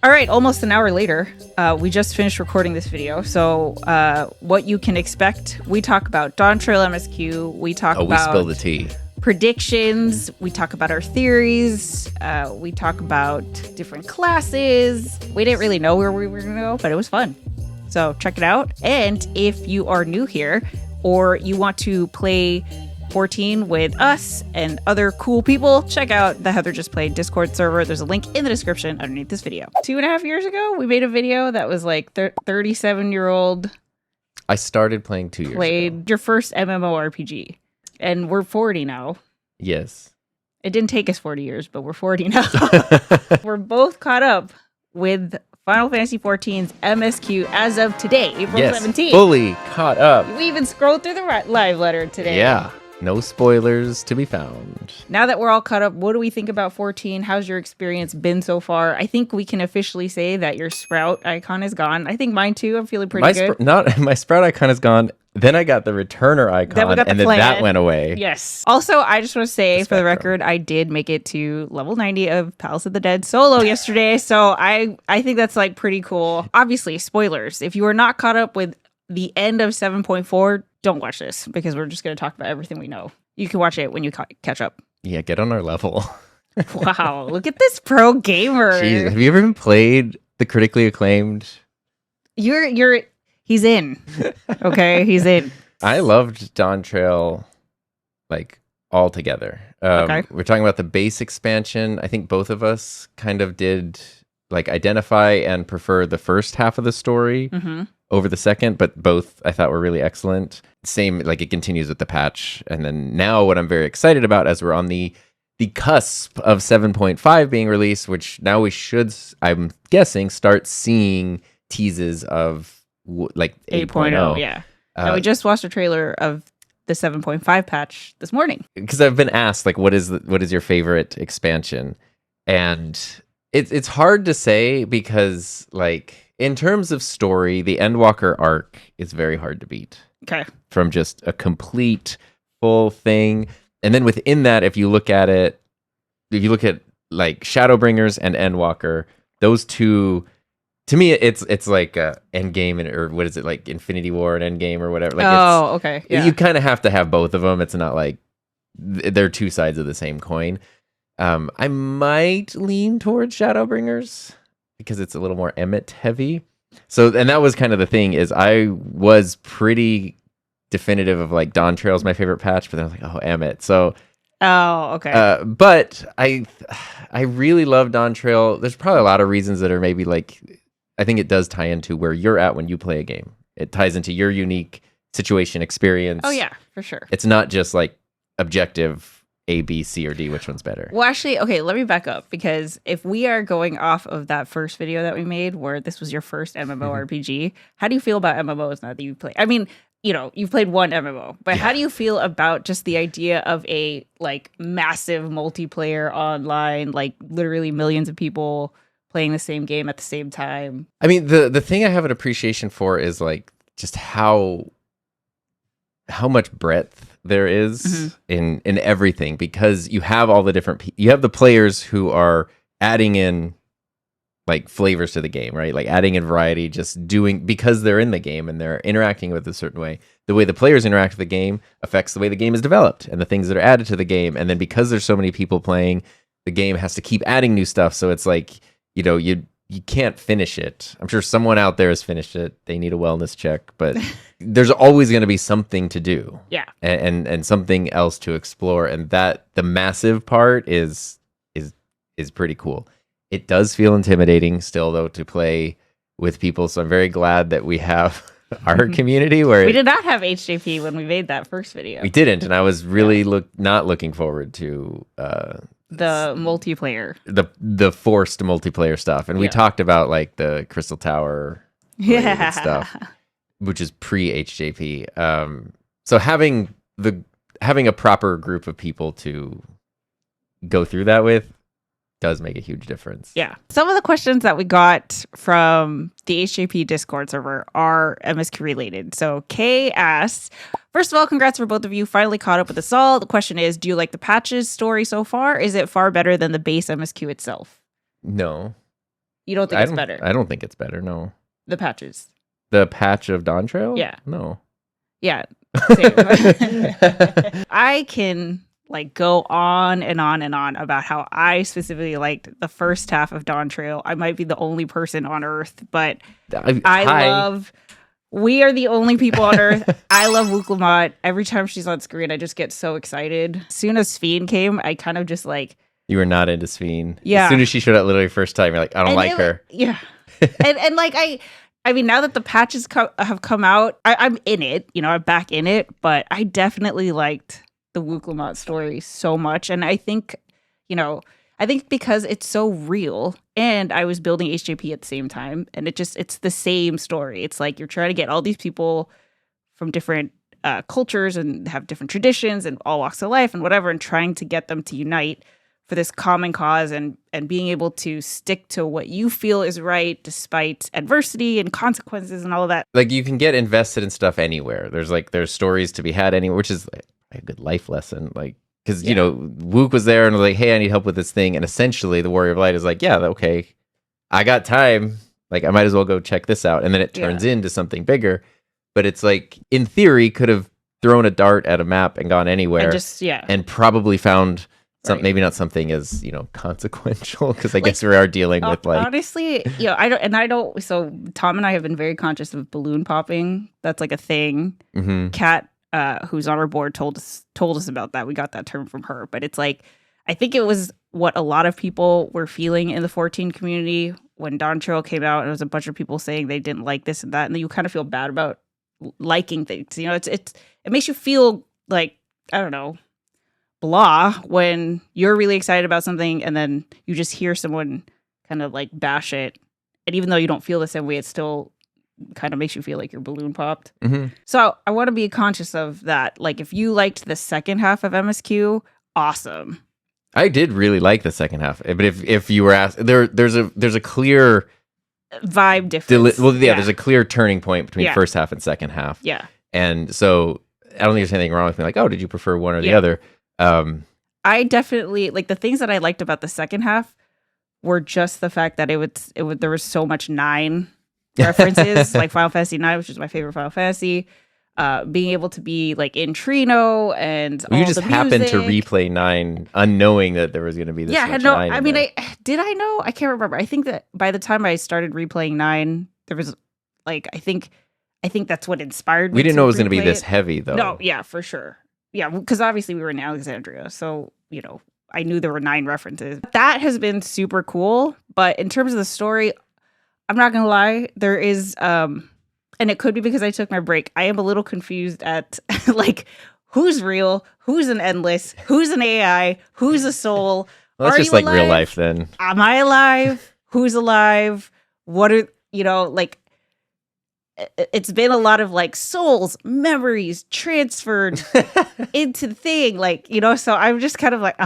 All right, almost an hour later, we just finished recording this video. So what you can expect, we talk about Dawn Trail MSQ, we talk about... we spill the tea. Predictions, we talk about our theories, we talk about different classes. We didn't really know where we were going to go, but it was fun. So check it out. And if you are new here, or you want to play 14 with us and other cool people, check out the HeatherJustPlay Discord server. There's a link in the description underneath this video. 2.5 years ago, we made a video that was like 37-year-old. I started playing 2 years ago. Played your first MMORPG. And we're 40 now. Yes. It didn't take us 40 years, but we're 40 now. We're both caught up with Final Fantasy XIV's MSQ as of today, April 17th. Fully caught up. We even scrolled through the live letter today. Yeah. No spoilers to be found. Now that we're all caught up, what do we think about 14? How's your experience been so far? I think we can officially say that your Sprout icon is gone. I think mine too. I'm feeling pretty good. My Sprout icon is gone. Then I got the returner icon, and then that went away. Yes. Also, I just want to say, for the record, I did make it to level 90 of Palace of the Dead solo yesterday. So I think that's like pretty cool. Obviously, spoilers. If you are not caught up with the end of 7.4, don't watch this because we're just going to talk about everything we know. You can watch it when you catch up. Yeah, get on our level. Wow, look at this pro gamer. Jeez, have you ever even played the critically acclaimed? He's in. Okay, he's in. I loved Dawn Trail, like, all together. Okay. We're talking about the base expansion. I think both of us kind of did, like, identify and prefer the first half of the story over the second, but both I thought were really excellent. Same, like, it continues with the patch. And then now what I'm very excited about as we're on the cusp of 7.5 being released, which now we should, I'm guessing, start seeing teases of like 8.0. Yeah. And we just watched a trailer of the 7.5 patch this morning. Because I've been asked, like, what is your favorite expansion? And it's hard to say because, like, in terms of story, the Endwalker arc is very hard to beat. Okay. From just a complete full thing. And then within that, if you look at like Shadowbringers and Endwalker, those two, to me, it's like Endgame or what is it, like Infinity War and Endgame or whatever. Like, okay. Yeah. You kind of have to have both of them. It's not like they're two sides of the same coin. I might lean towards Shadowbringers because it's a little more Emmett heavy. So, and that was kind of the thing, is I was pretty definitive of like Dawn Trail's my favorite patch, but then I was like, oh, Emmett. So, okay. But I really love Dawn Trail. There's probably a lot of reasons that are maybe like, I think it does tie into where you're at when you play a game. It ties into your unique situation experience. Oh yeah, for sure. It's not just like objective A, B, C, or D, which one's better? Well, actually, okay, let me back up, because if we are going off of that first video that we made where this was your first MMORPG, how do you feel about MMOs now that you've played? I mean, you know, you've played one MMO, but how do you feel about just the idea of a like massive multiplayer online, like literally millions of people playing the same game at the same time? I mean, the thing I have an appreciation for is like just how much breadth there is in everything, because you have all the different you have the players who are adding in like flavors to the game, right? Like adding in variety, just doing, because they're in the game and they're interacting with a certain way. The way the players interact with the game affects the way the game is developed and the things that are added to the game. And then because there's so many people playing, the game has to keep adding new stuff. So it's like, you know, you can't finish it. I'm sure someone out there has finished it. They need a wellness check, but there's always going to be something to do. Yeah. And something else to explore. And that the massive part is pretty cool. It does feel intimidating still, though, to play with people. So I'm very glad that we have our community where we did not have HJP when we made that first video. We didn't. And I was really not looking forward to the multiplayer, the forced multiplayer stuff. And we talked about like the Crystal Tower stuff, which is pre-HJP. So having a proper group of people to go through that with does make a huge difference. Yeah. Some of the questions that we got from the HJP Discord server are MSQ related. So Kay asks, first of all, congrats for both of you finally caught up with us all. The question is, do you like the patches story so far? Is it far better than the base MSQ itself? No. You don't think it's better? I don't think it's better. No. The patches. The patch of Dawn Trail? Yeah. No. Yeah. Same. I can like go on and on and on about how I specifically liked the first half of Dawn Trail. I might be the only person on Earth, but we are the only people on Earth. I love Wooklamot. Every time she's on screen, I just get so excited. As soon as Sphene came, I kind of just like... You were not into Sphene. Yeah. As soon as she showed up literally first time, you're like, I don't like her. Yeah. and like I mean, now that the patches have come out, I'm in it. You know, I'm back in it. But I definitely liked the Wooklamot story so much. And I think, you know, because it's so real, and I was building HJP at the same time, and it's the same story. It's like you're trying to get all these people from different cultures and have different traditions and all walks of life and whatever, and trying to get them to unite for this common cause, and being able to stick to what you feel is right despite adversity and consequences and all of that. Like, you can get invested in stuff anywhere. There's stories to be had anywhere, which is like a good life lesson. Like, because, you know, Wook was there and was like, hey, I need help with this thing. And essentially the Warrior of Light is like, yeah, okay, I got time. Like, I might as well go check this out. And then it turns into something bigger. But it's like, in theory, could have thrown a dart at a map and gone anywhere. And probably found... maybe not something as, you know, consequential, because I guess we are dealing with like... Honestly, you know, so Tom and I have been very conscious of balloon popping. That's like a thing. Kat, who's on our board, told us about that. We got that term from her. But it's like, I think it was what a lot of people were feeling in the 14 community when Dawn Trail came out, and there was a bunch of people saying they didn't like this and that, and then you kind of feel bad about liking things. You know, it makes you feel like, I don't know, blah, when you're really excited about something and then you just hear someone kind of like bash it, and even though you don't feel the same way, it still kind of makes you feel like you're balloon popped. So I want to be conscious of that. Like, if you liked the second half of MSQ, awesome. I did really like the second half, but if you were asked, there's a clear vibe difference. There's a clear turning point between first half and second half. And so I don't think there's anything wrong with me like, oh, did you prefer one or the other? I definitely like the things that I liked about the second half were just the fact that there was so much 9 references, like Final Fantasy 9, which is my favorite Final Fantasy. Being able to be like in Trino and all you just the happened to replay 9 unknowing that there was going to be this much 9. I mean, did I know? I can't remember. I think that by the time I started replaying 9, there was like I think that's what inspired me. We didn't know it was going to be this heavy, though. No, yeah, for sure. Yeah, because obviously we were in Alexandria, so, you know, I knew there were 9 references. That has been super cool, but in terms of the story, I'm not going to lie, there is, and it could be because I took my break, I am a little confused at, like, who's real, who's an endless, who's an AI, who's a soul? Well, that's just like real life, then. Am I alive? Who's alive? What are, you know, like, it's been a lot of like souls, memories transferred into the thing, like, you know, so I'm just kind of like,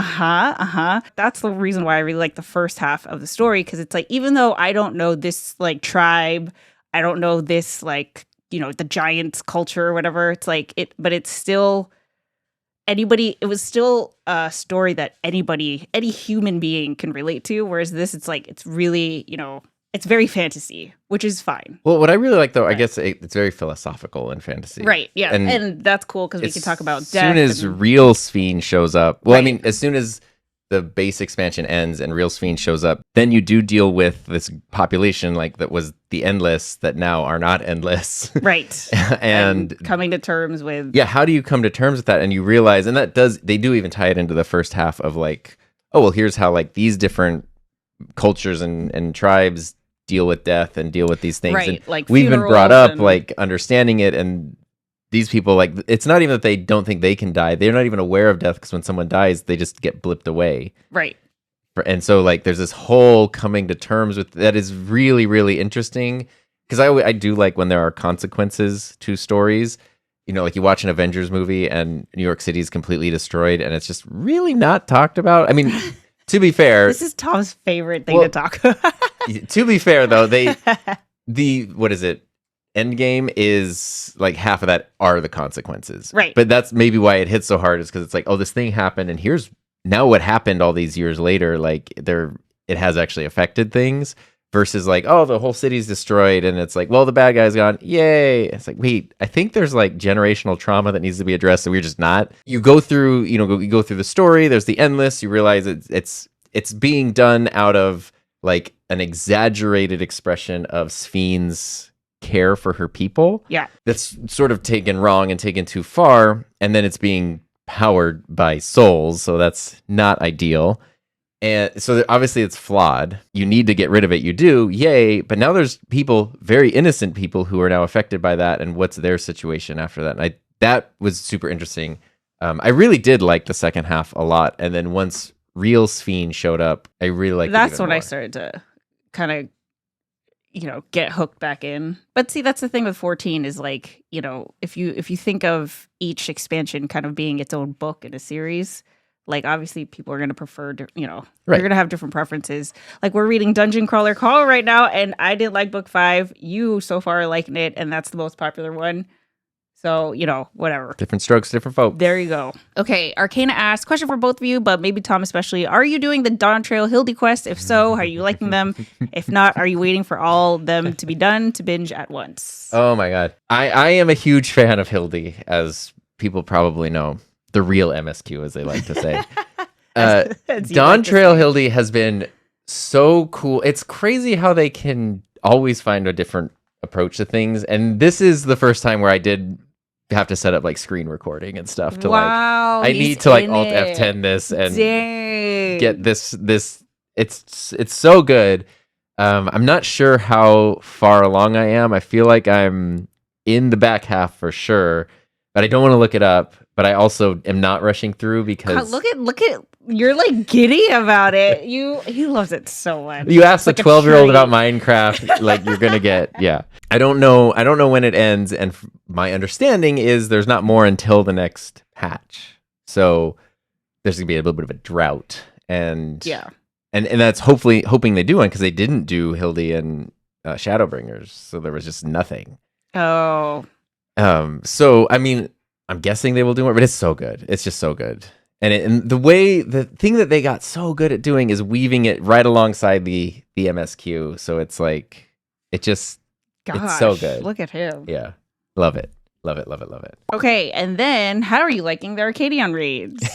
That's the reason why I really like the first half of the story, because it's like, even though I don't know this like tribe, I don't know this like, you know, the giants culture or whatever, it's like but it's still it was still a story that any human being can relate to, whereas this, it's like, it's really, you know, it's very fantasy, which is fine. Well, what I really like, though, I guess it's very philosophical in fantasy. Right, yeah. And that's cool because we can talk about death. As soon as real Sphene shows up, well, I mean, as soon as the base expansion ends and real Sphene shows up, then you do deal with this population like that was the endless that now are not endless. Right. and coming to terms with... Yeah, how do you come to terms with that? And you realize, and they do even tie it into the first half of like, oh, well, here's how like these different cultures and tribes deal with death and deal with these things. Right, and like we've been brought up like understanding it, and these people, like, it's not even that they don't think they can die. They're not even aware of death, because when someone dies, they just get blipped away. Right. And so like there's this whole coming to terms with that is really, really interesting, because I do like when there are consequences to stories. You know, like you watch an Avengers movie and New York City is completely destroyed and it's just really not talked about. I mean, to be fair, this is Tom's favorite thing to talk about. To be fair, though, what is it? Endgame is like half of that are the consequences. Right. But that's maybe why it hits so hard, is because it's like, oh, this thing happened, and here's now what happened all these years later. Like it has actually affected things, versus like, oh, the whole city's destroyed, and it's like, well, the bad guy's gone, yay. It's like, wait, I think there's like generational trauma that needs to be addressed, and we're just not. You go through, you go through the story. There's the endless. You realize it's being done out of like an exaggerated expression of Sphne's care for her people. Yeah, that's sort of taken wrong and taken too far, and then it's being powered by souls, so that's not ideal. And so obviously it's flawed. You need to get rid of it. You do, yay. But now there's people, very innocent people, who are now affected by that, and what's their situation after that? And that was super interesting. I really did like the second half a lot, and then once real Sphne showed up, I really liked it that's even when more. I started to kind of get hooked back in. But see, that's the thing with 14 is like, if you think of each expansion kind of being its own book in a series, like obviously people are going to prefer, Right. You're going to have different preferences. Like we're reading Dungeon Crawler Call right now, and I didn't like book 5. You so far are liking it, and that's the most popular one. So, whatever. Different strokes, different folks. There you go. Okay, Arcana asks, question for both of you, but maybe Tom especially. Are you doing the Dawn Trail Hildy quest? If so, are you liking them? If not, are you waiting for all them to be done to binge at once? Oh my god. I am a huge fan of Hildy, as people probably know. The real MSQ, as they like to say. Dawn Trail Hildy has been so cool. It's crazy how they can always find a different approach to things. And this is the first time where I did have to set up like screen recording and stuff to I need to like Alt F10 this and get this. It's so good. I'm not sure how far along I am. I feel like I'm in the back half for sure, but I don't want to look it up. But I also am not rushing through because look at you're like giddy about it. He loves it so much. You asked like a 12-year-old about Minecraft, like you're gonna get I don't know when it ends, and my understanding is there's not more until the next patch. So there's gonna be a little bit of a drought, and and that's hoping they do one, because they didn't do Hildy and Shadowbringers, so there was just nothing. Oh. So I mean, I'm guessing they will do more, but it's so good. It's just so good. And the thing that they got so good at doing is weaving it right alongside the MSQ. So it's like, it's so good. Look at him. Yeah. Love it. Love it. Love it. Love it. Okay. And then how are you liking the Arcadion raids?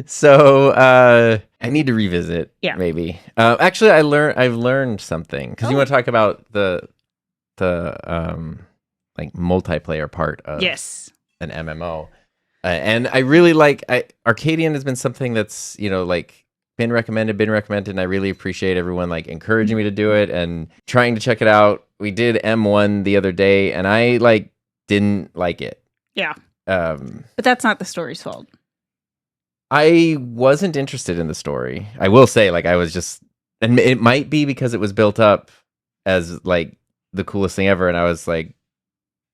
So, I need to revisit. Yeah. Maybe. Actually, I've learned something, because you want to talk about the like multiplayer part of an MMO. And I really like Arcadion has been something that's, like been recommended, and I really appreciate everyone like encouraging me to do it and trying to check it out. We did M1 the other day, and I like didn't like it. Yeah. But that's not the story's fault. I wasn't interested in the story. I will say, like, I was just, and it might be because it was built up as like the coolest thing ever, and I was like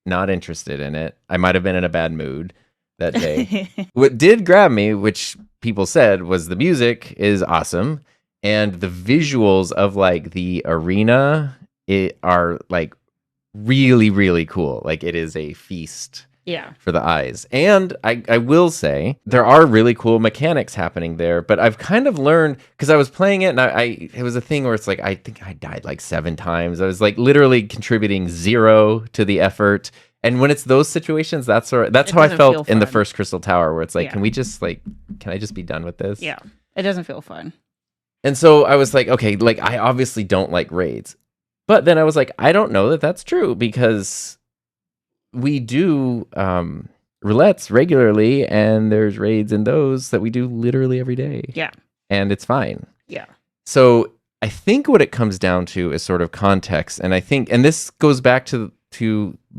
not interested in it. I might have been in a bad mood that day. What did grab me, which people said, was the music is awesome, and the visuals of like the arena are like really, really cool. Like it is a feast for the eyes. And I will say there are really cool mechanics happening there, but I've kind of learned, because I was playing it and it was a thing where it's like, I think I died like 7 times. I was like literally contributing 0 to the effort. And when it's those situations, that's how I felt in the first Crystal Tower, where it's like, can I just be done with this? Yeah, it doesn't feel fun. And so I was like, okay, like I obviously don't like raids. But then I was like, I don't know that that's true, because we do roulettes regularly, and there's raids in those that we do literally every day. Yeah. And it's fine. Yeah. So I think what it comes down to is sort of context. And I think, and this goes back to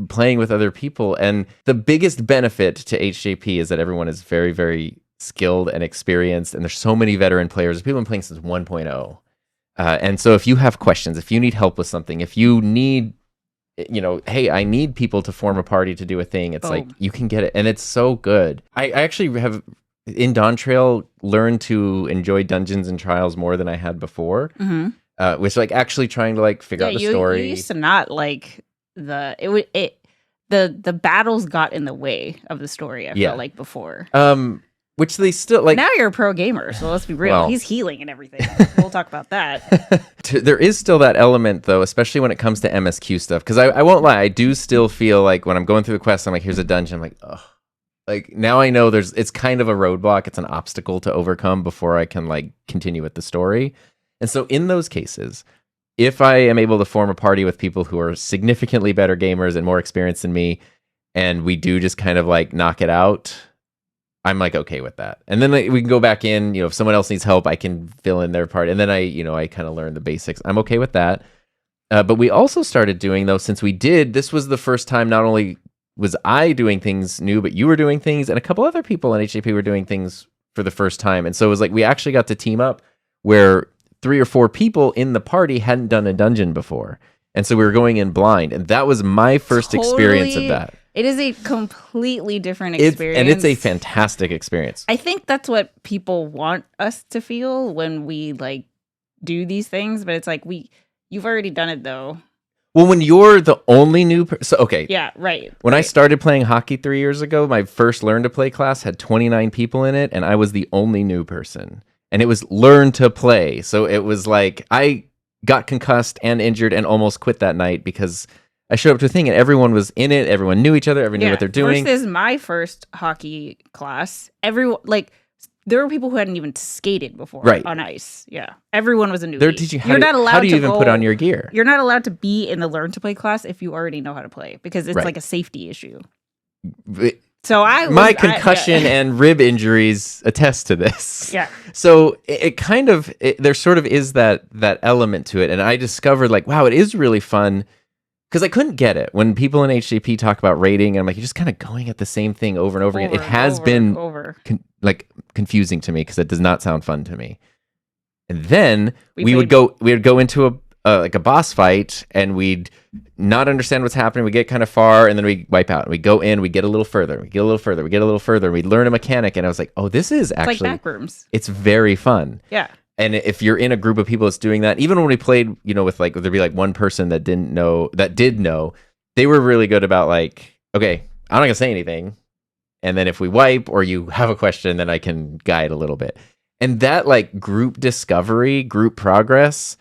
playing with other people, and the biggest benefit to HJP is that everyone is very, very skilled and experienced, and there's so many veteran players. People have been playing since 1.0. And so if you have questions, if you need help with something, if you need, hey, I need people to form a party to do a thing, it's like you can get it, and it's so good. I actually have in Dawn Trail learned to enjoy dungeons and trials more than I had before. Which like actually trying to like figure out the story. You used to not like the battles got in the way of the story. I felt like before. which they still like. Now you're a pro gamer, so let's be real. Well. He's healing and everything. We'll talk about that. There is still that element, though, especially when it comes to MSQ stuff. Because I won't lie, I do still feel like when I'm going through the quest, I'm like, here's a dungeon. I'm like, oh, like now I know it's kind of a roadblock. It's an obstacle to overcome before I can like continue with the story. And so in those cases, if I am able to form a party with people who are significantly better gamers and more experienced than me, and we do just kind of like knock it out, I'm like okay with that. And then we can go back in, if someone else needs help, I can fill in their part. And then I kind of learn the basics. I'm okay with that. But we also started doing, though, since this was the first time not only was I doing things new, but you were doing things, and a couple other people in HJP were doing things for the first time. And so it was like we actually got to team up where 3 or 4 people in the party hadn't done a dungeon before. And so we were going in blind. And that was my first experience of that. It is a completely different experience. And it's a fantastic experience. I think that's what people want us to feel when we like do these things, but it's like you've already done it though. Well, when you're the only new person, so okay. Yeah, right. When I started playing hockey 3 years ago, my first learn to play class had 29 people in it, and I was the only new person. And it was learn to play. So it was like I got concussed and injured and almost quit that night because I showed up to a thing and everyone was in it. Everyone knew each other. Everyone knew what they're doing. Versus my first hockey class, everyone there were people who hadn't even skated before on ice. Yeah, everyone was a newbie. They're teaching how do you even put on your gear? You're not allowed to be in the learn to play class if you already know how to play because it's like a safety issue. So my concussion and rib injuries attest to this. Yeah. So it kind of there sort of is that element to it, and I discovered like, wow, it is really fun because I couldn't get it when people in HJP talk about raiding, and I'm like, you're just kind of going at the same thing over and over again. It has been confusing to me because it does not sound fun to me. And then we would go into a boss fight, and we'd not understand what's happening. We get kind of far, and then we wipe out. And we go in, we get a little further, we get a little further, we get a little further. We learn a mechanic, and I was like, oh, this is actually like backrooms. It's very fun. Yeah. And if you're in a group of people that's doing that, even when we played, with like there'd be like one person that did know, they were really good about like, okay, I'm not gonna say anything, and then if we wipe or you have a question, then I can guide a little bit. And that like group discovery, group progress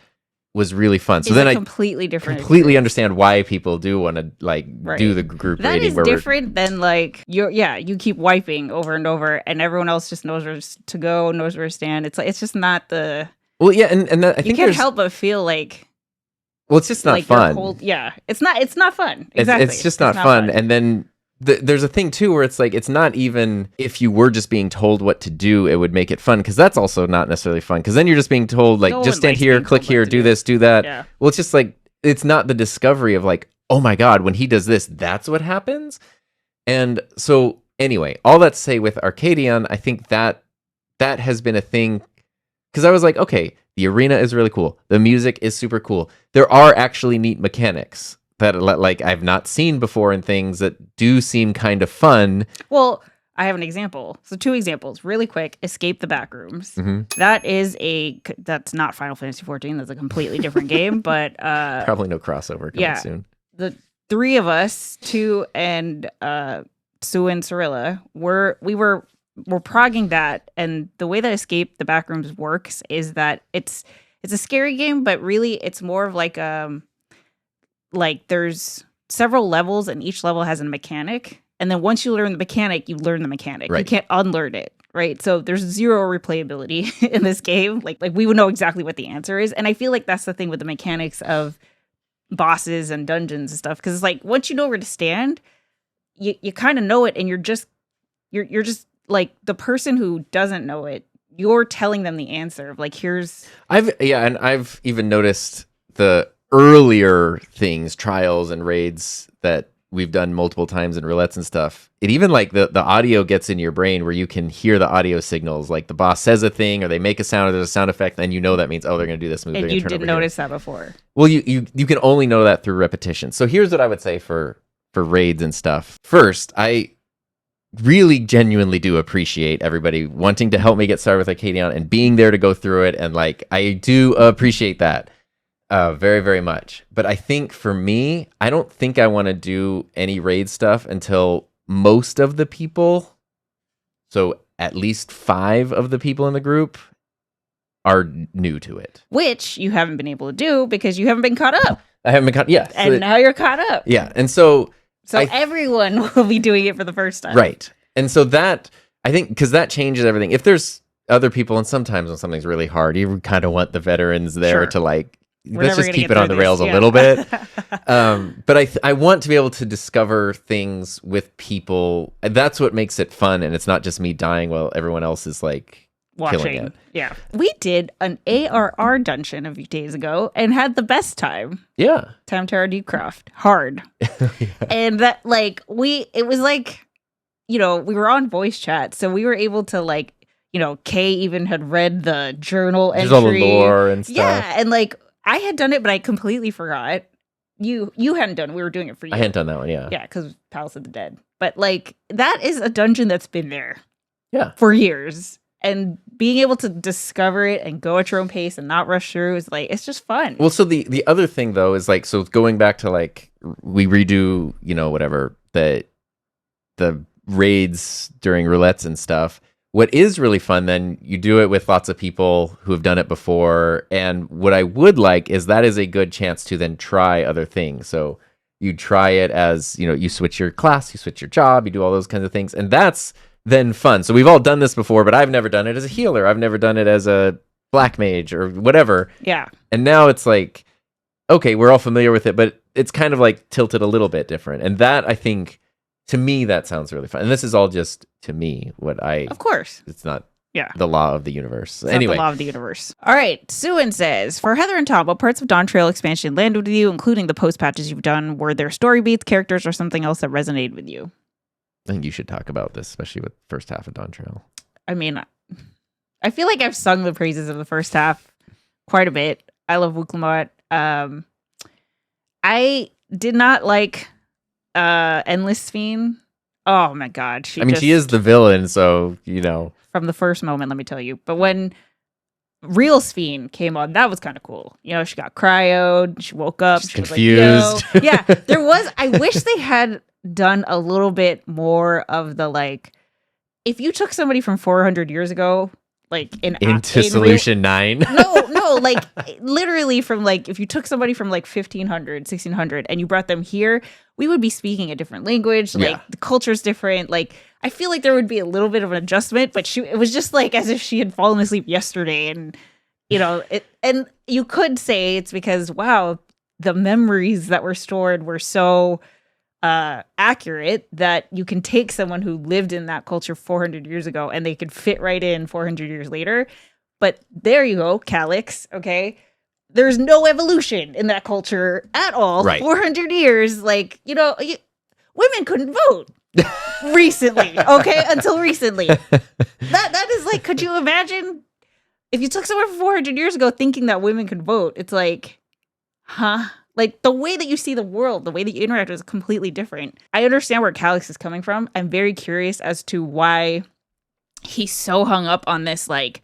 was really fun. So then I completely understand why people do want to do the group raiding. That is different than like you keep wiping over and over, and everyone else just knows where to go, knows where to stand. It's like it's just not the and I think you can't help but feel like it's just not fun. It's not fun. Exactly, it's just not fun. And then there's a thing too where it's like it's not even if you were just being told what to do, it would make it fun, because that's also not necessarily fun, because then you're just being told like just stand here, click here, do this, do that. Yeah. Well, it's just like it's not the discovery of like, oh my god, when he does this, that's what happens. And so anyway, all that to say with Arcadion, I think that has been a thing, because I was like, okay, the arena is really cool, the music is super cool, there are actually neat mechanics that like I've not seen before, and things that do seem kind of fun. Well, I have an example. So 2 examples, really quick. Escape the Backrooms. Mm-hmm. That's not Final Fantasy 14. That's a completely different game, but probably no crossover coming soon. The 3 of us, 2 and Sue and Cirilla, we're progging that, and the way that Escape the Backrooms works is that it's a scary game, but really it's more of like there's several levels, and each level has a mechanic. And then once you learn the mechanic, you learn the mechanic. Right. You can't unlearn it, right? So there's 0 replayability in this game. Like we would know exactly what the answer is. And I feel like that's the thing with the mechanics of bosses and dungeons and stuff. Because it's like once you know where to stand, you kind of know it, and you're just like the person who doesn't know it, you're telling them the answer of like I've even noticed the earlier things, trials and raids that we've done multiple times in roulettes and stuff. It even like the audio gets in your brain where you can hear the audio signals. Like the boss says a thing, or they make a sound, or there's a sound effect, and that means, oh, they're going to do this move. And you didn't notice that before. Well, you can only know that through repetition. So here's what I would say for raids and stuff. First, I really genuinely do appreciate everybody wanting to help me get started with Arcadion and being there to go through it. And like, I do appreciate that. Very, very much. But I think for me, I don't think I want to do any raid stuff until most of the people, so at least 5 of the people in the group are new to it. Which you haven't been able to do because you haven't been caught up. I haven't been caught. Yeah. And now you're caught up. Yeah. And so everyone will be doing it for the first time. Right. And so that, I think, because that changes everything. If there's other people, and sometimes when something's really hard, you kind of want the veterans there to like, let's just keep it on the rails a little bit. But I want to be able to discover things with people. And that's what makes it fun. And it's not just me dying while everyone else is like killing it. Yeah. We did an ARR dungeon a few days ago and had the best time. Yeah. Time Terror Deepcraft. Hard. And that like it was like, we were on voice chat. So we were able to like, Kay even had read the journal entry. There's all the lore and stuff. Yeah. And like I had done it, but I completely forgot. You hadn't done it. We were doing it for you. I hadn't done that one, yeah. Yeah, because Palace of the Dead. But like that is a dungeon that's been there. Yeah. For years. And being able to discover it and go at your own pace and not rush through is like, it's just fun. Well, so the other thing though is like, so going back to like, we redo, whatever, the raids during roulettes and stuff. What is really fun, then you do it with lots of people who have done it before. And what I would like is that is a good chance to then try other things. So you try it as, you switch your class, you switch your job, you do all those kinds of things. And that's then fun. So we've all done this before, but I've never done it as a healer. I've never done it as a black mage or whatever. Yeah. And now it's like, okay, we're all familiar with it, but it's kind of like tilted a little bit different. And that, I think, to me, that sounds really fun. And this is all just to me Of course. It's not Yeah. the law of the universe. It's Anyway. not the law of the universe. All right. Suin says, for Heather and Tom, what parts of Dawn Trail expansion landed with you, including the post patches you've done? Were there story beats, characters, or something else that resonated with you? I think you should talk about this, especially with the first half of Dawn Trail. I mean, I feel like I've sung the praises of the first half quite a bit. I love Wuklamot. I did not like Endless Fiend. Oh my god. She is the villain, so, From the first moment, let me tell you. But when Real Fiend came on, that was kind of cool. She got cryoed, she woke up. She's confused. Was like, yeah, there was. I wish they had done a little bit more of the like, if you took somebody from 400 years ago, like into Solution 9. No, like literally from like, if you took somebody from like 1500, 1600 and you brought them here, we would be speaking a different language. Like the culture's different. Like, I feel like there would be a little bit of an adjustment, but it was just like as if she had fallen asleep yesterday. And, and you could say it's because, wow, the memories that were stored were so accurate that you can take someone who lived in that culture 400 years ago and they could fit right in 400 years later. But there you go, Calyx, okay? There's no evolution in that culture at all. Right. 400 years, like, women couldn't vote recently, okay? Until recently. That is like, could you imagine if you took someone from 400 years ago thinking that women could vote? It's like, huh? Like, the way that you see the world, the way that you interact is completely different. I understand where Calyx is coming from. I'm very curious as to why he's so hung up on this, like,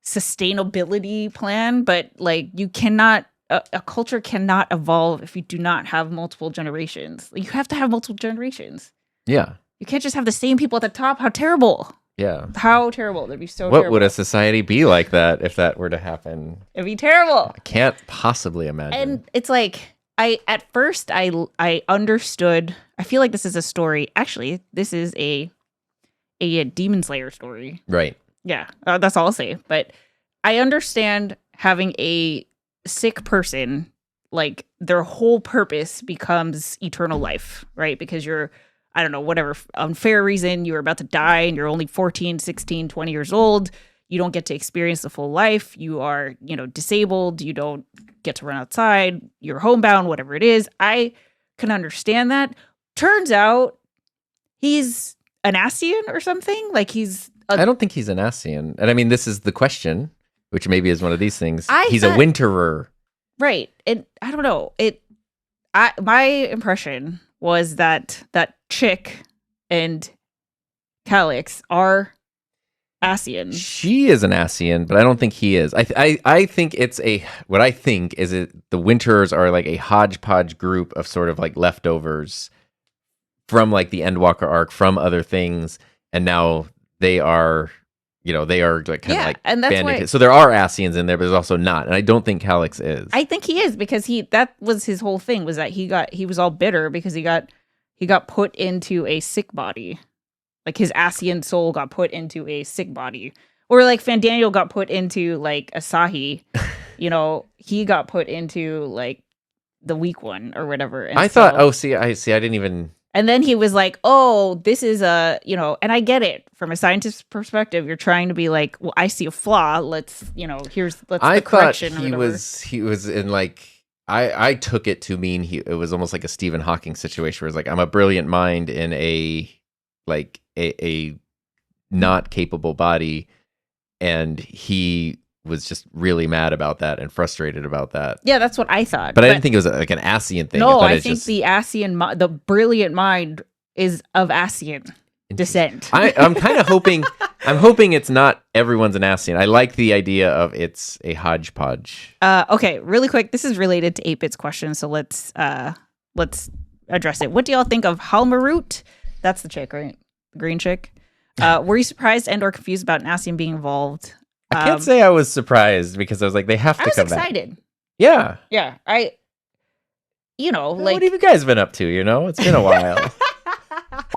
sustainability plan. But, like, you cannot, a culture cannot evolve if you do not have multiple generations. You have to have multiple generations. Yeah. You can't just have the same people at the top. How terrible. Yeah. How terrible. That'd be so What terrible. would a society be like that if that were to happen? It'd be terrible. I can't possibly imagine. And it's like, at first I understood. I feel like this is a story. Actually, this is a Demon Slayer story. Right. Yeah, that's all I'll say. But I understand having a sick person, like their whole purpose becomes eternal life, right? Because you're, I don't know, whatever unfair reason, you're about to die and you're only 14, 16, 20 years old. You don't get to experience the full life. You are, disabled. You don't get to run outside. You're homebound, whatever it is. I can understand that. Turns out he's an Ascian or something. Like I don't think he's an Ascian. And I mean, this is the question, which maybe is one of these things. He's a winterer. Right. And I don't know. My impression was that chick and Calyx are Ascians. She is an Ascian, but I don't think he is. I think it's what I think is the Winterers are like a hodgepodge group of sort of like leftovers from like the Endwalker arc, from other things, and now they are, they are like kind of like and that's banded. why. So there are Ascians in there, but there's also not, and I don't think Calyx is. I think he is because that was his whole thing, was that he was all bitter because he got put into a sick body, like his Ascian soul got put into a sick body, or like Fandaniel got put into like Asahi, he got put into like the weak one or whatever. And I thought, I didn't even. And then he was like, oh, this is and I get it from a scientist's perspective. You're trying to be like, well, I see a flaw. Let's the correction. He was in like, I took it to mean it was almost like a Stephen Hawking situation where it's like, I'm a brilliant mind in a not capable body. And he was just really mad about that and frustrated about that. Yeah, that's what I thought. But I didn't think it was like an Ascian thing. No, I think the Ascian, the brilliant mind is of Ascian descent. I'm kind of hoping, it's not everyone's an Ascian. I like the idea of it's a hodgepodge. Okay, really quick. This is related to 8-Bit's question, so let's address it. What do y'all think of Halmarut? That's the chick, right? The green chick. Were you surprised and or confused about an Ascian being involved? I can't say I was surprised because I was like, they have to come back. I was excited. Yeah. Yeah. What have you guys been up to? It's been a while.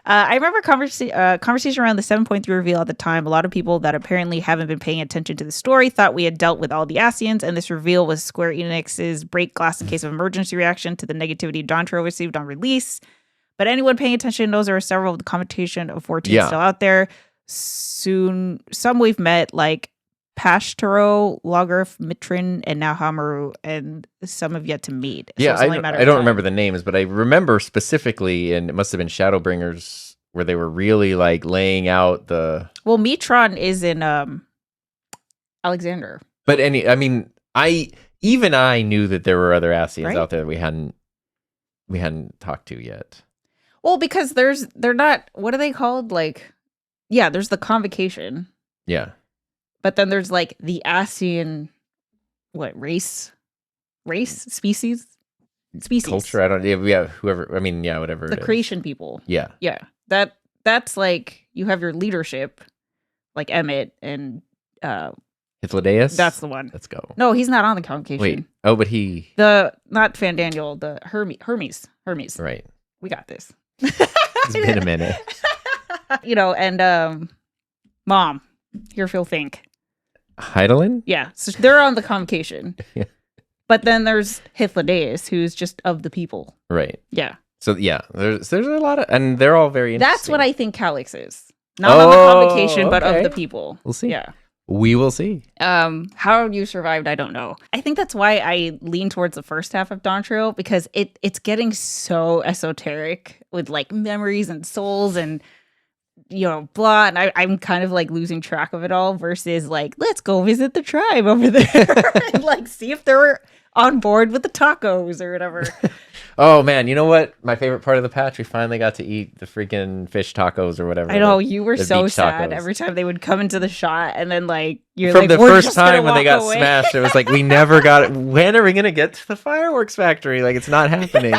I remember conversation around the 7.3 reveal at the time. A lot of people that apparently haven't been paying attention to the story thought we had dealt with all the Ascians, and this reveal was Square Enix's break glass in case of emergency reaction to the negativity Dontro received on release. But anyone paying attention knows there are several of the competition of 14 still out there. Soon, some we've met, like Pashtaro, Logarth, Mitrin, and now Hamaru, and some have yet to meet. So I don't remember the names, but I remember specifically, and it must have been Shadowbringers, where they were really like laying out the. Well, Mitron is in Alexander. But I knew that there were other Ascians out there that we hadn't talked to yet. Well, because they're not. What are they called? Like, there's the convocation. Yeah. But then there's like the Ascian, race, species, culture. I don't. Yeah, whoever. Whatever. The creation people. Yeah. Yeah. That's like you have your leadership, like Emmett and Hythlodaeus. That's the one. Let's go. No, he's not on the convocation. Wait. Oh, but not Fandaniel, the Hermes. Right. We got this. It's been a minute. And Mom, here Phil Think. Heidelin? Yeah, so they're on the convocation. Yeah. But then there's Hythlodaeus, who's just of the people. Right. Yeah. So there's a lot of, and they're all very interesting. That's what I think Calyx is. Not on the convocation, but of the people. We'll see. Yeah. We will see. How you survived, I don't know. I think that's why I lean towards the first half of Dawn Trail, because it's getting so esoteric with like memories and souls and blah, and I'm kind of like losing track of it all versus like, let's go visit the tribe over there and like see if they're on board with the tacos or whatever. Oh man, you know what? My favorite part of the patch, we finally got to eat the freaking fish tacos or whatever. I know, you were so sad tacos. every time they would come into the shot, and then like you're from like, the first time when they got away. smashed, it was like we never got it. When are we gonna get to the fireworks factory? Like it's not happening.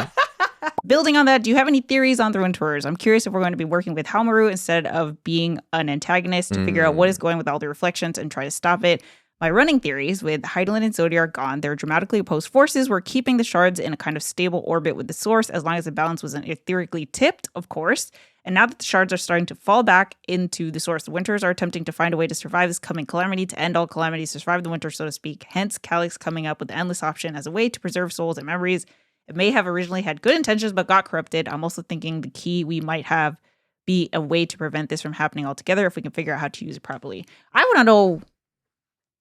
Building on that, do you have any theories on the Ruin Tours? I'm curious if we're going to be working with Halmaru instead of being an antagonist to figure out what is going with all the reflections and try to stop it. My running theories with Heidelin and Zodiac gone, their dramatically opposed forces were keeping the shards in a kind of stable orbit with the source as long as the balance wasn't etherically tipped, of course. And now that the shards are starting to fall back into the source, the Winters are attempting to find a way to survive this coming calamity, to end all calamities, to survive the winter, so to speak. Hence, Calyx coming up with the endless option as a way to preserve souls and memories. It may have originally had good intentions, but got corrupted. I'm also thinking the key we might have be a way to prevent this from happening altogether if we can figure out how to use it properly. I want to know,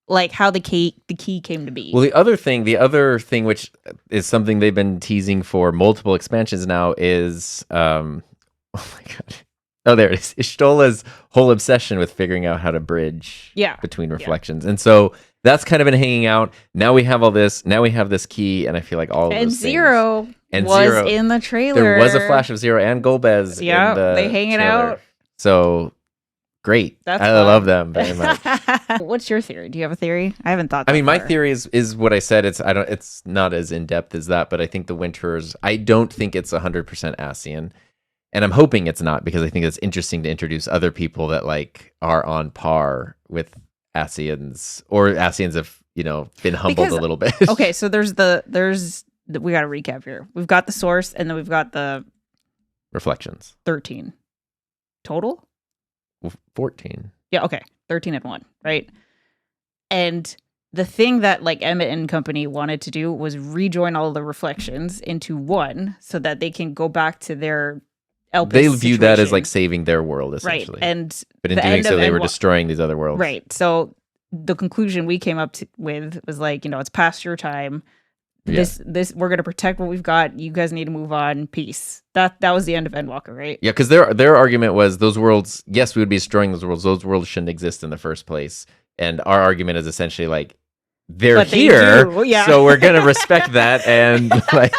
like, how the key came to be. Well, the other thing, which is something they've been teasing for multiple expansions now, is oh my god, oh there it is, Ishtola's whole obsession with figuring out how to bridge between reflections, and so that's kind of been hanging out. Now we have all this. Now we have this key, and I feel like all of those Zero things. was Zero in the trailer. There was a flash of Zero and Golbez. Yeah, they hanging out. So great. I love them very much. What's your theory? Do you have a theory? I haven't thought. My theory is what I said. It's not as in depth as that, but I think the Winters. I don't think it's 100% Ascian. And I'm hoping it's not, because I think it's interesting to introduce other people that like are on par with Ascians, or Ascians have, been humbled a little bit. Okay, so we got to recap here. We've got the source, and then we've got the reflections. 13 total. 14. Yeah. Okay. 13 and 1. Right. And the thing that like Emmett and company wanted to do was rejoin all the reflections into one, so that they can go back to their Elpis They view situation. that as like saving their world, essentially. Right. But in doing so, they were destroying these other worlds. Right. So the conclusion we came up with was like, it's past your time. Yeah. This we're gonna protect what we've got. You guys need to move on. Peace. That was the end of Endwalker, right? Yeah, because their argument was those worlds. Yes, we would be destroying those worlds. Those worlds shouldn't exist in the first place. And our argument is essentially like, they're here, yeah. So we're gonna respect that. And like,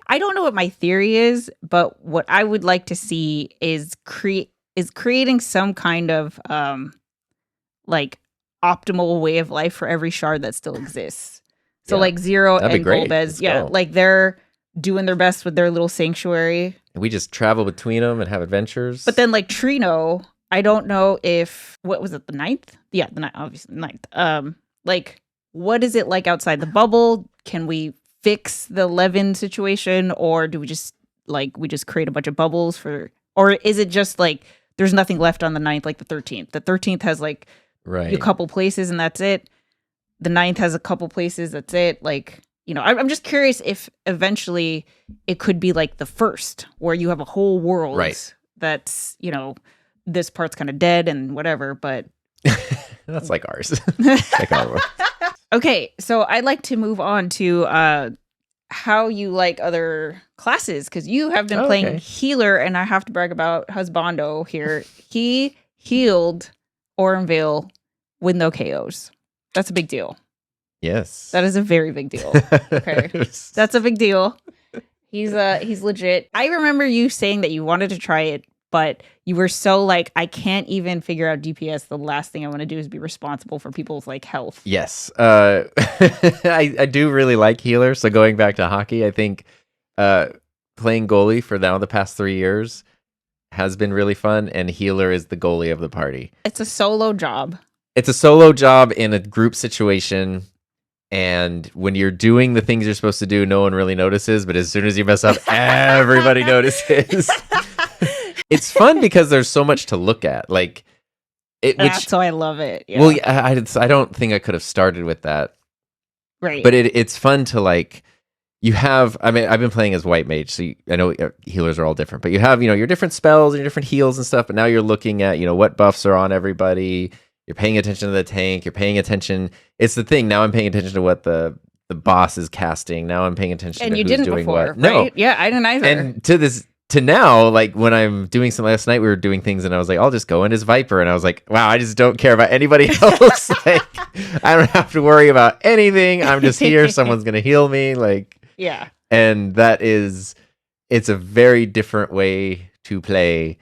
I don't know what my theory is, but what I would like to see is creating some kind of like optimal way of life for every shard that still exists. So like Zero and Golbez, like they're doing their best with their little sanctuary. We just travel between them and have adventures. But then like Trino, I don't know if, what was it, the 9th? Yeah, the 9th, obviously the 9th. Like, what is it like outside the bubble? Can we fix the Levin situation, or do we just create a bunch of bubbles or is it just like there's nothing left on the 9th, like the 13th? The 13th has like a couple places and that's it. The 9th has a couple places, that's it. Like, I'm just curious if eventually it could be like the 1st, where you have a whole world that's, this part's kind of dead and whatever, but that's like ours. Like our world. Okay, so I'd like to move on to how you like other classes, because you have been playing healer, and I have to brag about Husbando here. He healed Orenvale with no KOs. That's a big deal. Yes. That is a very big deal. Okay. That's a big deal. He's legit. I remember you saying that you wanted to try it, but you were so like, I can't even figure out DPS. The last thing I want to do is be responsible for people's like health. Yes. I do really like healer. So going back to hockey, I think playing goalie for now the past 3 years has been really fun, and healer is the goalie of the party. It's a solo job. It's a solo job in a group situation. And when you're doing the things you're supposed to do, no one really notices. But as soon as you mess up, everybody notices. It's fun because there's so much to look at. Like, that's why I love it. Yeah. Well, I don't think I could have started with that. Right. But it's fun to like. You have. I mean, I've been playing as white mage, so I know healers are all different. But you have, your different spells and your different heals and stuff. But now you're looking at, what buffs are on everybody. You're paying attention to the tank. You're paying attention. It's the thing. Now I'm paying attention to what the boss is casting. Now I'm paying attention to who's doing before, what. Right? No. Yeah, I didn't either. And to now, like when I'm doing some last night, we were doing things and I was like, I'll just go in as Viper. And I was like, wow, I just don't care about anybody else. Like, I don't have to worry about anything. I'm just here. Someone's going to heal me. Like, yeah. And it's a very different way to play.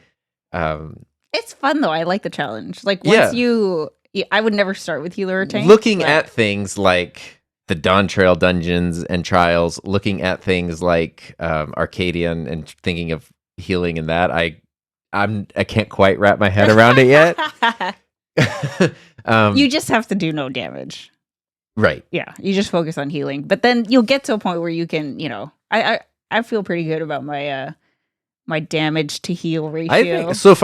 It's fun though. I like the challenge. Like once I would never start with healer or tank. Looking at things like the Dawn Trail dungeons and trials, looking at things like Arcadion and thinking of healing in that, I can't quite wrap my head around it yet. You just have to do no damage. Right. Yeah. You just focus on healing. But then you'll get to a point where you can, I feel pretty good about my my damage to heal ratio. I think so.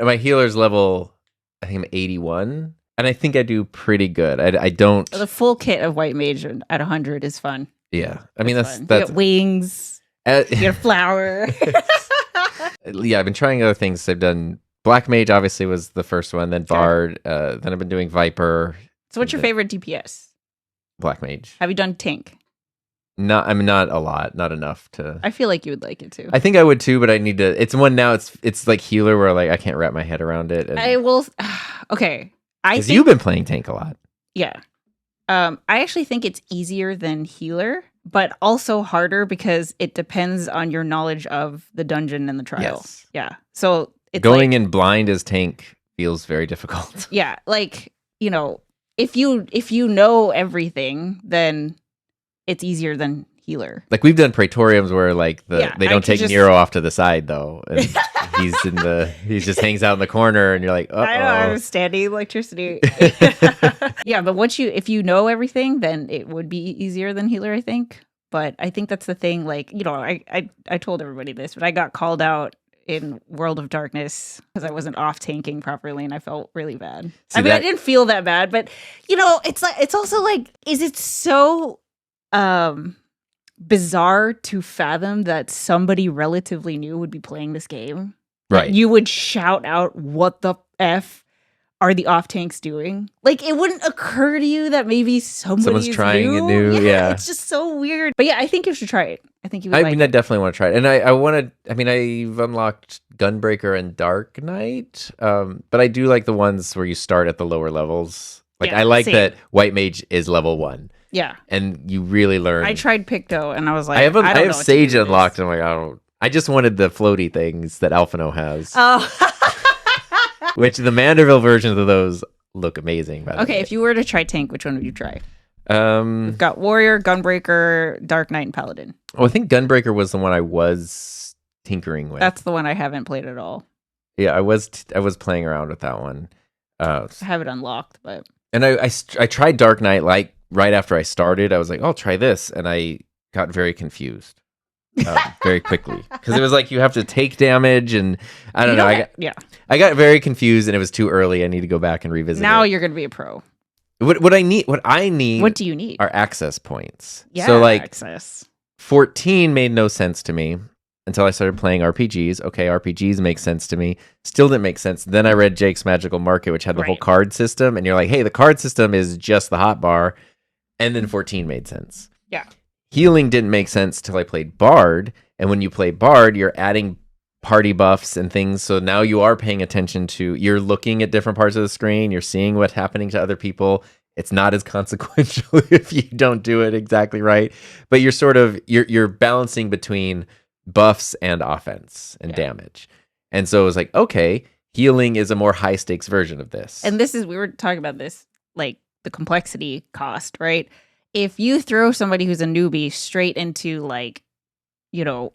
My healer's level, I think I'm 81, and I think I do pretty good. I don't. The full kit of white mage at 100 is fun. Yeah, I mean that's you get wings. You get a flower. Yeah, I've been trying other things. I've done Black Mage. Obviously, was the first one. Then Bard. Then I've been doing Viper. So, what's your favorite DPS? Black Mage. Have you done tank? Not a lot, not enough to. I feel like you would like it too. I think I would too, but I need to. It's one now. It's like healer where like I can't wrap my head around it. I will. Okay, because you've been playing tank a lot. Yeah, I actually think it's easier than healer, but also harder because it depends on your knowledge of the dungeon and the trial. Yes. Yeah, so it's going in blind as tank feels very difficult. Yeah, like if you know everything, then it's easier than healer. Like we've done praetoriums where like they don't take Nero off to the side though, and he just hangs out in the corner, and you're like, I know, I'm standing electricity. Yeah, but if you know everything, then it would be easier than healer, I think. But I think that's the thing. Like, you know, I told everybody this, but I got called out in World of Darkness because I wasn't off tanking properly, and I felt really bad. I didn't feel that bad, but you know, it's also like, is it so bizarre to fathom that somebody relatively new would be playing this game? Right. You would shout out, "What the F are the off tanks doing?" Like, it wouldn't occur to you that maybe someone's trying a new. Yeah, it's just so weird. But yeah, I think you should try it. I think you would I like mean, it. I definitely want to try it. And I've unlocked Gunbreaker and Dark Knight. But I do like the ones where you start at the lower levels. Like, I like that White Mage is level 1. Yeah. And you really learn. I tried Picto and I was like, I have Sage unlocked, and I'm like, I just wanted the floaty things that Alphino has. Oh. Which the Manderville versions of those look amazing. By the way. Okay, if you were to try tank, which one would you try? We've got Warrior, Gunbreaker, Dark Knight, and Paladin. Oh, I think Gunbreaker was the one I was tinkering with. That's the one I haven't played at all. Yeah, I was playing around with that one. I have it unlocked, but and I tried Dark Knight like right after I started. I was like, I'll try this, and I got very confused very quickly because it was like you have to take damage, and I don't know. I got very confused, and it was too early. I need to go back and revisit. Now it. You're going to be a pro. What I need. What do you need? Are access points. Yeah, so like access. 14 made no sense to me until I started playing RPGs. Okay, RPGs make sense to me. Still didn't make sense. Then I read Jake's Magical Market, which had the whole card system, and you're like, hey, the card system is just the hotbar. And then 14 made sense. Yeah. Healing didn't make sense till I played Bard, and when you play Bard, you're adding party buffs and things, so now you are paying attention to, you're looking at different parts of the screen, you're seeing what's happening to other people. It's not as consequential if you don't do it exactly right, but you're sort of you're balancing between buffs and offense and damage. And so it was like, okay, healing is a more high stakes version of this. And we were talking about this, like the complexity cost, right? If you throw somebody who's a newbie straight into, like, you know,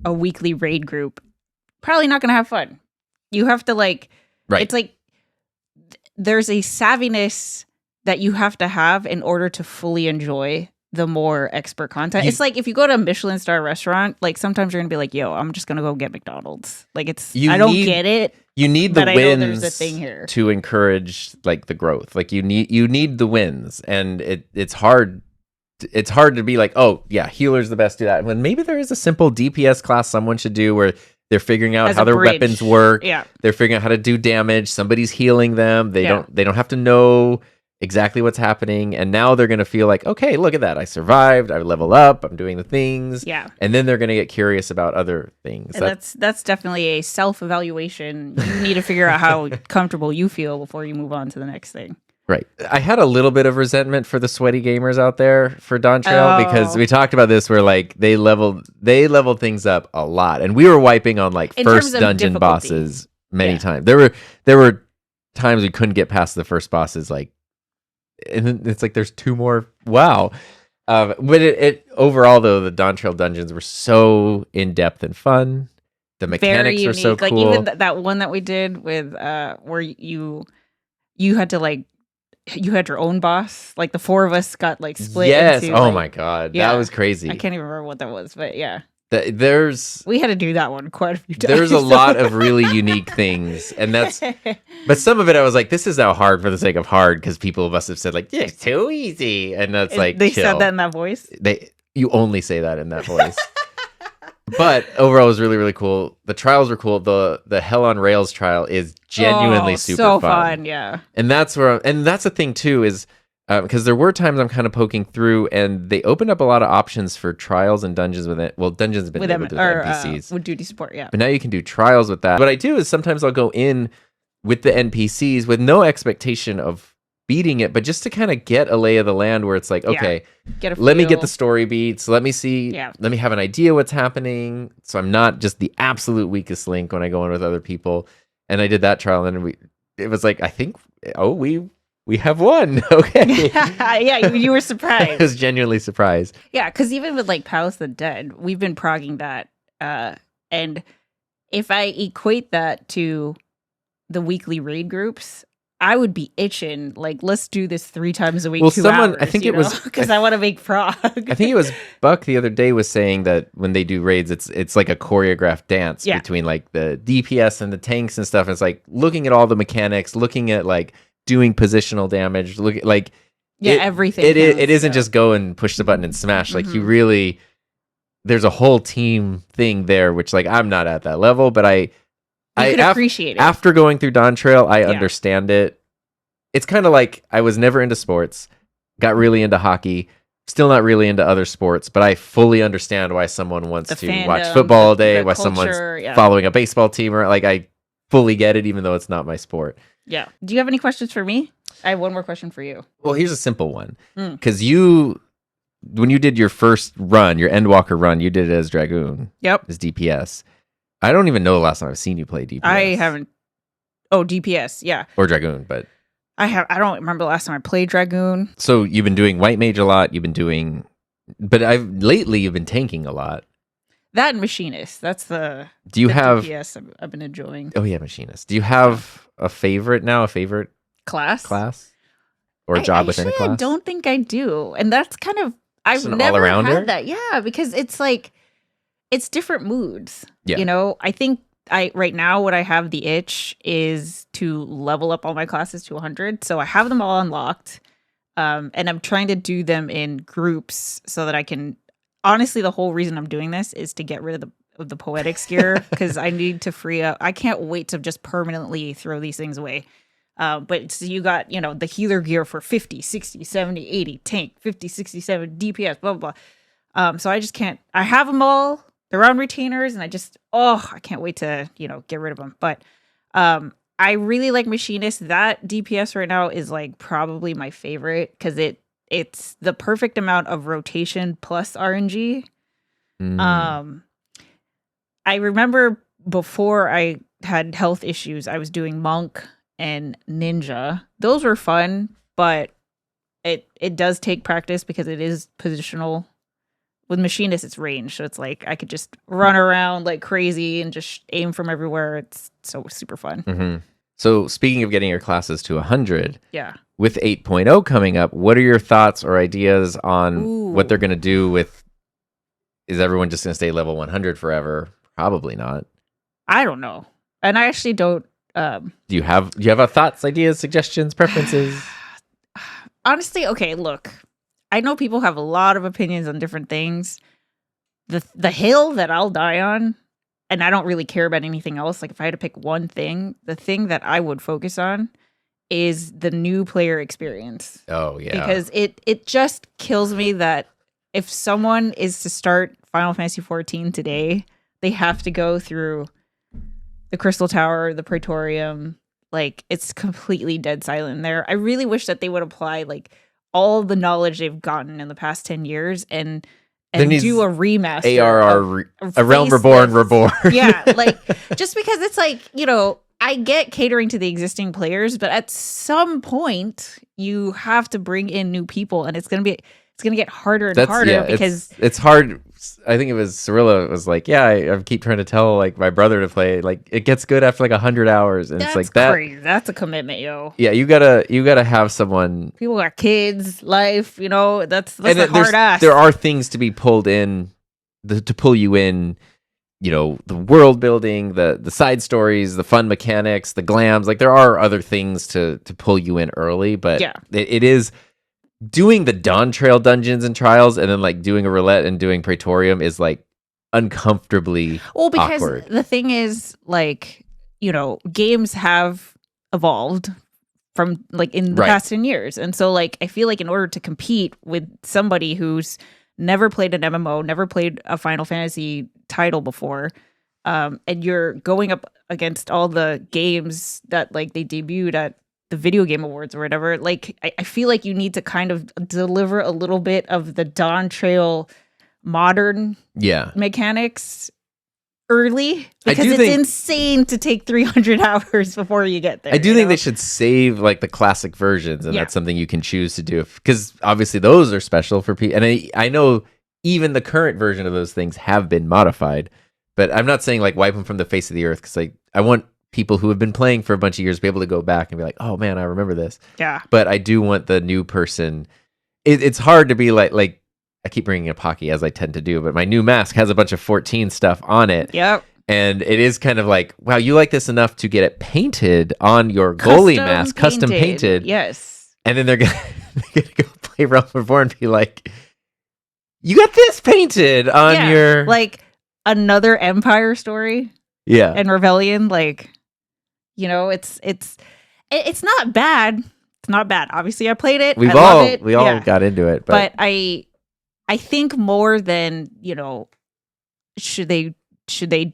a weekly raid group, probably not going to have fun. You have to, like, it's like there's a savviness that you have to have in order to fully enjoy the more expert content. It's like if you go to a Michelin star restaurant, like sometimes you're going to be like, yo, I'm just going to go get McDonald's. Like, I don't get it. You need the wins there's a thing here to encourage like the growth. Like you need the wins, and it's hard. It's hard to be like, oh yeah, healer's the best. Do that when maybe there is a simple DPS class someone should do where they're figuring out how their weapons work. Yeah, they're figuring out how to do damage. Somebody's healing them. They don't have to know exactly what's happening, and now they're going to feel like, okay, look at that, I survived, I level up, I'm doing the things, and then they're going to get curious about other things. And that's definitely a self-evaluation. You need to figure out how comfortable you feel before you move on to the next thing. Right. I had a little bit of resentment for the sweaty gamers out there for Dawn Trail because we talked about this where like they leveled things up a lot, and we were wiping on like first dungeon bosses many times. There were times we couldn't get past the first bosses, like, and then it's like there's two more. Wow. But it overall though, the Dawn Trail dungeons were so in depth and fun. The mechanics are so cool. Like even that one that we did with where you had to like, you had your own boss. Like the four of us got like split. Yes. Into, oh like, my god, that was crazy. I can't even remember what that was, but yeah. We had to do that one quite a few times. There's a lot of really unique things, and but some of it I was like, this is now hard for the sake of hard because people must have said like, yeah, it's too easy, and that's like they chill. said that in that voice. You only say that in that voice. But overall, it was really, really cool. The trials were cool. The Hell on Rails trial is genuinely super so fun. Yeah. And that's the thing too is because there were times I'm kind of poking through, and they opened up a lot of options for trials and dungeons with it. Well, dungeons have been able to do NPCs with duty support, yeah. But now you can do trials with that. What I do is sometimes I'll go in with the NPCs with no expectation of beating it, but just to kind of get a lay of the land where it's like, okay, let me get the story beats. Let me see. Yeah. Let me have an idea what's happening. So I'm not just the absolute weakest link when I go in with other people. And I did that trial, and it was like, I think, we we have one. Okay. Yeah, you were I surprised. was genuinely surprised. Yeah, because even with like Palace of the Dead, we've been progging that. And if I equate that to the weekly raid groups, I would be itching. Like, let's do this 3 times a week. Well, 2 someone, hours, I think it was, because I want to make prog. I think it was Buck the other day was saying that when they do raids, it's like a choreographed dance between like the DPS and the tanks and stuff. And it's like looking at all the mechanics, looking at like doing positional damage, Everything. It isn't just go and push the button and smash. Like you really, there's a whole team thing there, which like I'm not at that level, but I appreciate it. After going through Dawn Trail, I understand it. It's kind of like I was never into sports, got really into hockey, still not really into other sports, but I fully understand why someone wants to fandom, watch football all day, why culture, someone's following a baseball team, or like I fully get it, even though it's not my sport. Yeah. Do you have any questions for me? I have one more question for you. Well, here's a simple one. Because when you did your first run, your Endwalker run, you did it as Dragoon. Yep. As DPS. I don't even know the last time I've seen you play DPS. I haven't. Oh, DPS. Yeah. Or Dragoon, but I don't remember the last time I played Dragoon. So you've been doing White Mage a lot. You've been doing, but lately you've been tanking a lot. That and Machinist. That's the. Do you have DPS I've been enjoying? Oh yeah, Machinist. Do you have a favorite now? A favorite class or job within a class? I don't think I do, and that's kind of I've never had that. Yeah, because it's like it's different moods. Yeah. You know, I think right now what I have the itch is to level up all my classes to 100. So I have them all unlocked. And I'm trying to do them in groups so that I can honestly, the whole reason I'm doing this is to get rid of the poetics gear because I need to free up. I can't wait to just permanently throw these things away. But so you got, the healer gear for 50, 60, 70, 80, tank, 50, 60, 70, DPS, blah, blah, blah. So I just can't, I have them all. They're on retainers and I can't wait to, get rid of them. But I really like Machinist. That DPS right now is like probably my favorite because it's the perfect amount of rotation plus RNG. I remember before I had health issues, I was doing Monk and Ninja. Those were fun, but it does take practice because it is positional. With Machinist, it's range, so it's like I could just run around like crazy and just aim from everywhere. It's so super fun. Mm-hmm. So speaking of getting your classes to 100, yeah, with 8.0 coming up, what are your thoughts or ideas on what they're going to do with? Is everyone just going to stay level 100 forever? Probably not. I don't know, and I actually don't. Do you have a thoughts, ideas, suggestions, preferences? Honestly, okay, look. I know people have a lot of opinions on different things. The hill that I'll die on, and I don't really care about anything else. Like if I had to pick one thing, the thing that I would focus on is the new player experience. Oh yeah. Because it just kills me that if someone is to start Final Fantasy XIV today, they have to go through the Crystal Tower, the Praetorium. Like it's completely dead silent in there. I really wish that they would apply like all the knowledge they've gotten in the past 10 years and do a remaster. ARR, A Realm Reborn. Yeah, like, just because it's like, I get catering to the existing players, but at some point, you have to bring in new people, and it's going to get harder and harder because... It's hard. I think it was Cirilla was like, yeah, I keep trying to tell like my brother to play. Like it gets good after like 100 hours, and that's it's like that. Crazy. That's a commitment, yo. Yeah, you gotta have someone. People got kids, life. That's a hard ass. There are things to be pulled in, to pull you in. The world building, the side stories, the fun mechanics, the glams. Like there are other things to pull you in early, but yeah, it is. Doing the Dawn Trail dungeons and trials and then like doing a roulette and doing Praetorium is like uncomfortably because awkward. The thing is like, games have evolved from like in the past 10 years. And so like, I feel like in order to compete with somebody who's never played an MMO, never played a Final Fantasy title before, and you're going up against all the games that like they debuted at the Video Game Awards or whatever, like I feel like you need to kind of deliver a little bit of the Dawn Trail modern mechanics early because it's insane to take 300 hours before you get there. I do think they should save like the classic versions, and that's something you can choose to do because obviously those are special for people. And I know even the current version of those things have been modified, but I'm not saying like wipe them from the face of the earth because like I want people who have been playing for a bunch of years to be able to go back and be like, oh man, I remember this. Yeah. But I do want the new person. It's hard to be like. I keep bringing up hockey as I tend to do, but my new mask has a bunch of 14 stuff on it. Yep. And it is kind of like, wow, you like this enough to get it painted on your goalie mask, custom painted. Yes. And then they're going to go play Realm Reborn and be like, you got this painted on your... Like another Empire story. Yeah. And Rebellion. Like, you know, it's not bad. It's not bad. Obviously, I played it. I love it. We all got into it. But I think more than, you know, should they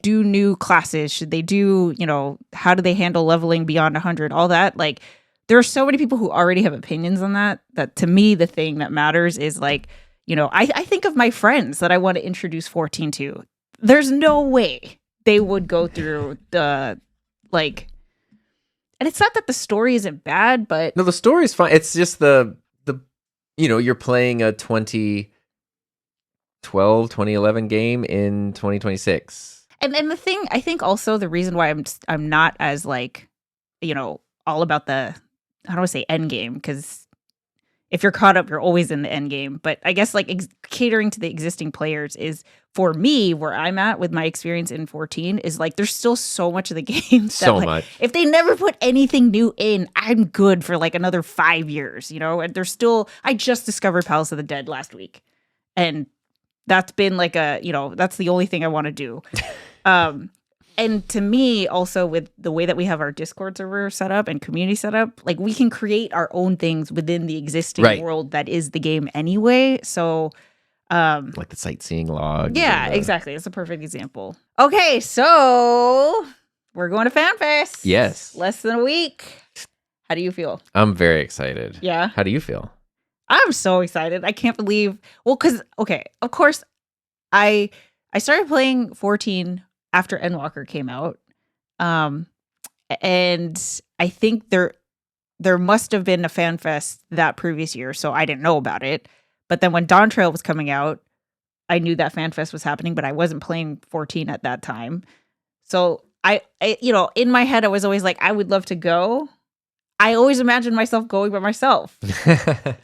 do new classes? Should they do, you know, how do they handle leveling beyond 100? All that. Like, there are so many people who already have opinions on that to me, the thing that matters is like, you know, I think of my friends that I want to introduce 14 to. There's no way they would go through the, like, and it's not that the story isn't bad, but... No, the story is fine. It's just the you know, you're playing a 2011 game in 2026. And the thing, I think also the reason why I'm not as like, you know, all about the, I don't want to say end game, because if you're caught up, you're always in the end game. But I guess like catering to the existing players is, for me, where I'm at with my experience in 14 is like, there's still so much of the game. So much. If they never put anything new in, I'm good for like another 5 years, you know? And there's still, I just discovered Palace of the Dead last week. And that's been like you know, that's the only thing I want to do. And to me, also with the way that we have our Discord server set up and community set up, like we can create our own things within the existing world that is the game anyway. So, like the sightseeing log. Yeah, exactly. It's a perfect example. Okay, so we're going to FanFest. Yes. Less than a week. How do you feel? I'm very excited. Yeah. How do you feel? I'm so excited. I can't believe. Well, because of course, I started playing 14 after Endwalker came out, and I think there must have been a FanFest that previous year, so I didn't know about it. But then when Dawn Trail was coming out, I knew that FanFest was happening, but I wasn't playing 14 at that time. So I you know, in my head, I was always like, I would love to go. I always imagined myself going by myself,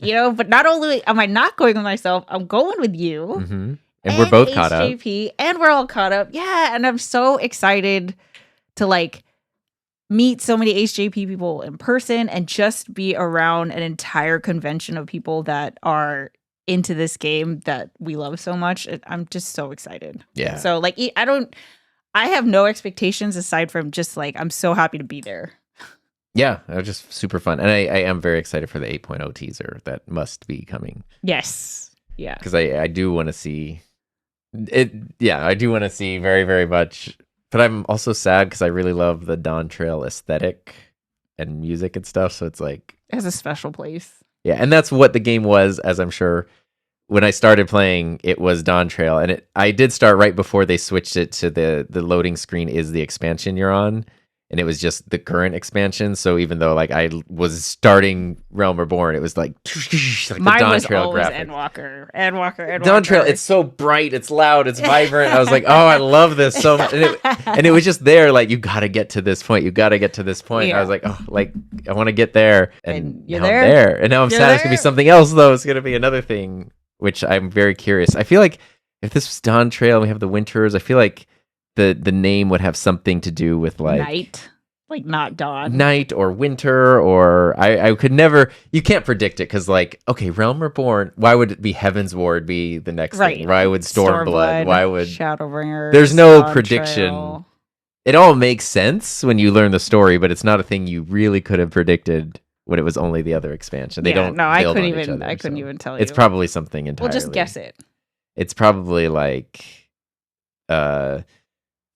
you know. But not only am I not going with myself, I'm going with you. Mm-hmm. And we're both caught up. And we're all caught up. Yeah. And I'm so excited to like meet so many HJP people in person and just be around an entire convention of people that are into this game that we love so much. I'm just so excited. Yeah. So like, I have no expectations aside from just like, I'm so happy to be there. Yeah. It was just super fun. And I am very excited for the 8.0 teaser that must be coming. Yes. Yeah. Because I do want to see it. Yeah, I do want to see very, very much. But I'm also sad because I really love the Dawn Trail aesthetic and music and stuff. So it's like, it has a special place. Yeah, and that's what the game was, as I'm sure when I started playing, it was Dawn Trail. And I did start right before they switched it to the loading screen is the expansion you're on. And it was just the current expansion. So even though like I was starting Realm Reborn, it was like mine the Dawn was Trail always graphic. Endwalker. Dawn Trail, it's so bright, it's loud, it's vibrant. I was like, oh, I love this so much. And it was just there, like, you got to get to this point. You got to get to this point. Yeah. I was like, oh, like, I want to get there. And you're now there. I'm there. And now I'm You're sad it's going to there. be something else, though. It's going to be another thing, which I'm very curious. I feel like if this was Dawn Trail and we have the winters, I feel like the name would have something to do with like night. Like not dawn. Night or winter, or I could never, you can't predict it because like, okay, Realm Reborn, why would it be Heaven's Ward be the next thing? Why would Stormblood? Why would Shadowbringer? There's no Dawn prediction. Trail. It all makes sense when you learn the story, but it's not a thing you really could have predicted when it was only the other expansion. They don't. No, I build couldn't on each even. other, I couldn't so even tell you. It's probably something entirely. We'll just guess it. It's probably like,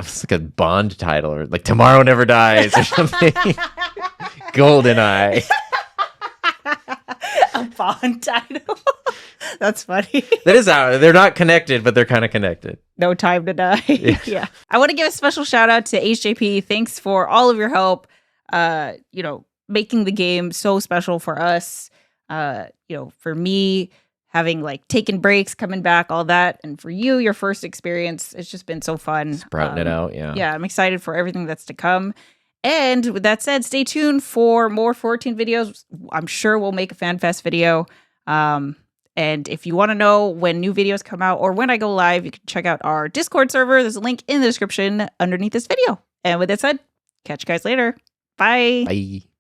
it's like a Bond title or like Tomorrow Never Dies or something. GoldenEye. Fawn title. That's funny. That is how they're not connected, but they're kind of connected. No time to die. Yeah. I want to give a special shout out to HJP. Thanks for all of your help. Making the game so special for us. For me, having like taken breaks, coming back, all that, and for you, your first experience, it's just been so fun. Sprouting it out, yeah. Yeah, I'm excited for everything that's to come. And with that said, stay tuned for more 14 videos. I'm sure we'll make a FanFest video. And if you want to know when new videos come out or when I go live, you can check out our Discord server. There's a link in the description underneath this video. And with that said, catch you guys later. Bye. Bye.